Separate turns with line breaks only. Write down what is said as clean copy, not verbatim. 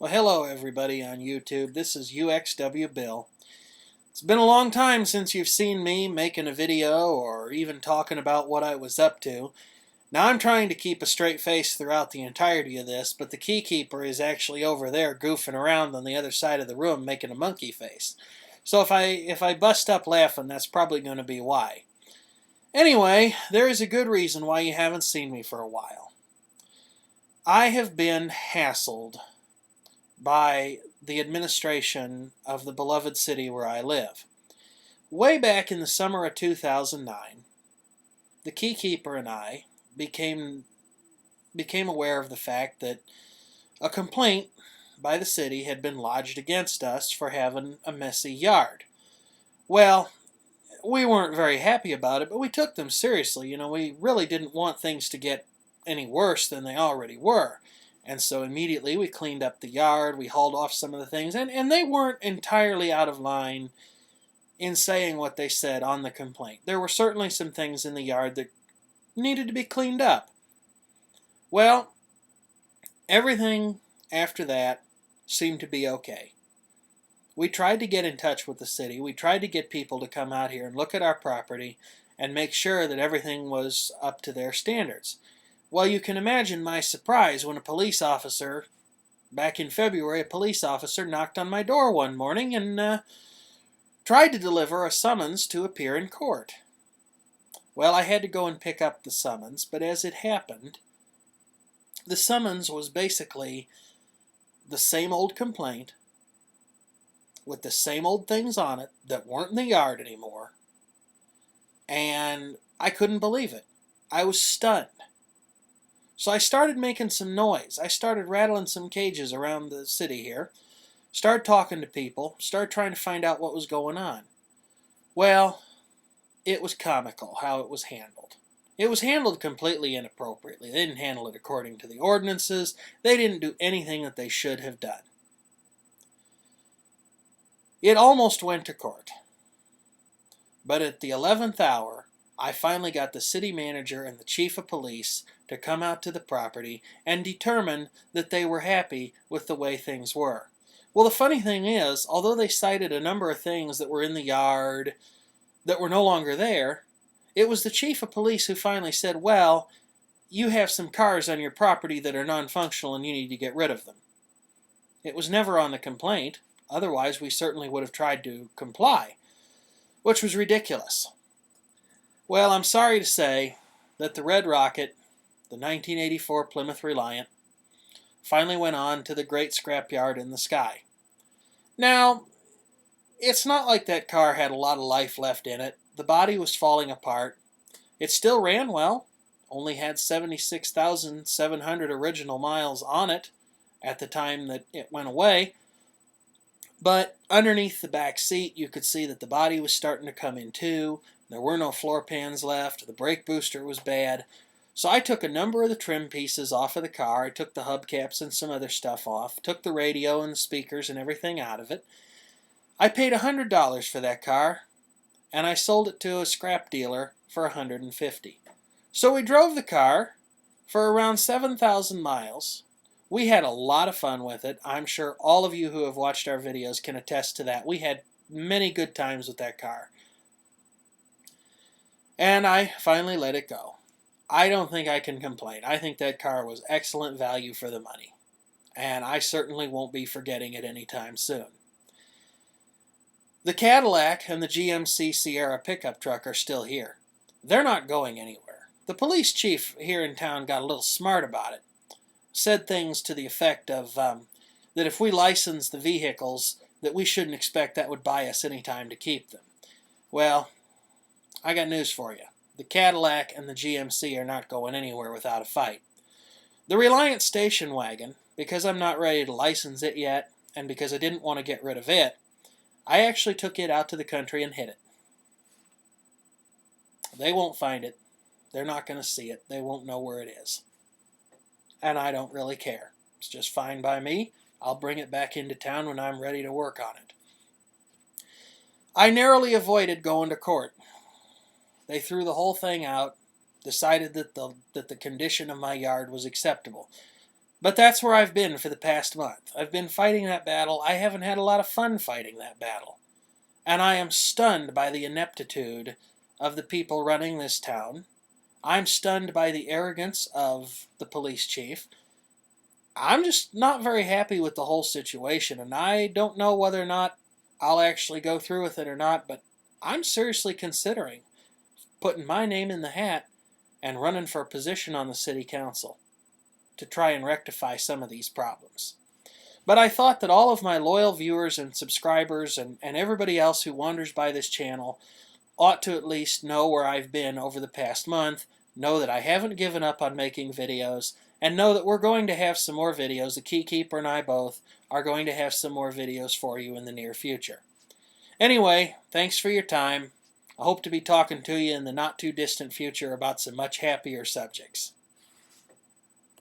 Well, hello everybody on YouTube. This is uxwbill. It's been a long time since you've seen me making a video or even talking about what I was up to. Now I'm trying to keep a straight face throughout the entirety of this, but the keykeeper is actually over there goofing around on the other side of the room making a monkey face. So if I bust up laughing, that's probably going to be why. Anyway, there is a good reason why you haven't seen me for a while. I have been hassled by the administration of the beloved city where I live. Way back in the summer of 2009, the keykeeper and I became aware of the fact that a complaint by the city had been lodged against us for having a messy yard. Well, we weren't very happy about it, but we took them seriously. You know, we really didn't want things to get any worse than they already were. And so immediately we cleaned up the yard, we hauled off some of the things, and they weren't entirely out of line in saying what they said on the complaint. There were certainly some things in the yard that needed to be cleaned up. Well, everything after that seemed to be okay. We tried to get in touch with the city. We tried to get people to come out here and look at our property and make sure that everything was up to their standards. Well, you can imagine my surprise when back in February, a police officer knocked on my door one morning and tried to deliver a summons to appear in court. Well, I had to go and pick up the summons, but as it happened, the summons was basically the same old complaint with the same old things on it that weren't in the yard anymore, and I couldn't believe it. I was stunned. So I started making some noise. I started rattling some cages around the city here, started talking to people, started trying to find out what was going on. Well, it was comical how it was handled. It was handled completely inappropriately. They didn't handle it according to the ordinances. They didn't do anything that they should have done. It almost went to court. But at the 11th hour, I finally got the city manager and the chief of police to come out to the property and determine that they were happy with the way things were. Well, the funny thing is, although they cited a number of things that were in the yard that were no longer there, it was the chief of police who finally said, well, you have some cars on your property that are non-functional and you need to get rid of them. It was never on the complaint. Otherwise, we certainly would have tried to comply, which was ridiculous. Well, I'm sorry to say that the Red Rocket, the 1984 Plymouth Reliant, finally went on to the great scrapyard in the sky. Now, it's not like that car had a lot of life left in it. The body was falling apart. It still ran well, only had 76,700 original miles on it at the time that it went away. But underneath the back seat, you could see that the body was starting to come in too. There were no floor pans left. The brake booster was bad. So I took a number of the trim pieces off of the car. I took the hubcaps and some other stuff off. Took the radio and the speakers and everything out of it. I paid $100 for that car, and I sold it to a scrap dealer for $150. So we drove the car for around 7,000 miles. We had a lot of fun with it. I'm sure all of you who have watched our videos can attest to that. We had many good times with that car. And I finally let it go. I don't think I can complain. I think that car was excellent value for the money. And I certainly won't be forgetting it anytime soon. The Cadillac and the GMC Sierra pickup truck are still here. They're not going anywhere. The police chief here in town got a little smart about it. Said things to the effect of that if we license the vehicles, that we shouldn't expect that would buy us any time to keep them. Well, I got news for you. The Cadillac and the GMC are not going anywhere without a fight. The Reliant station wagon, because I'm not ready to license it yet, and because I didn't want to get rid of it, I actually took it out to the country and hid it. They won't find it. They're not going to see it. They won't know where it is. And I don't really care. It's just fine by me. I'll bring it back into town when I'm ready to work on it. I narrowly avoided going to court. They threw the whole thing out, decided that the condition of my yard was acceptable. But that's where I've been for the past month. I've been fighting that battle. I haven't had a lot of fun fighting that battle. And I am stunned by the ineptitude of the people running this town. I'm stunned by the arrogance of the police chief. I'm just not very happy with the whole situation, and I don't know whether or not I'll actually go through with it or not, but I'm seriously considering putting my name in the hat and running for a position on the city council to try and rectify some of these problems. But I thought that all of my loyal viewers and subscribers and everybody else who wanders by this channel ought to at least know where I've been over the past month, know that I haven't given up on making videos, and know that we're going to have some more videos. The Keykeeper and I both are going to have some more videos for you in the near future. Anyway, thanks for your time. I hope to be talking to you in the not too distant future about some much happier subjects.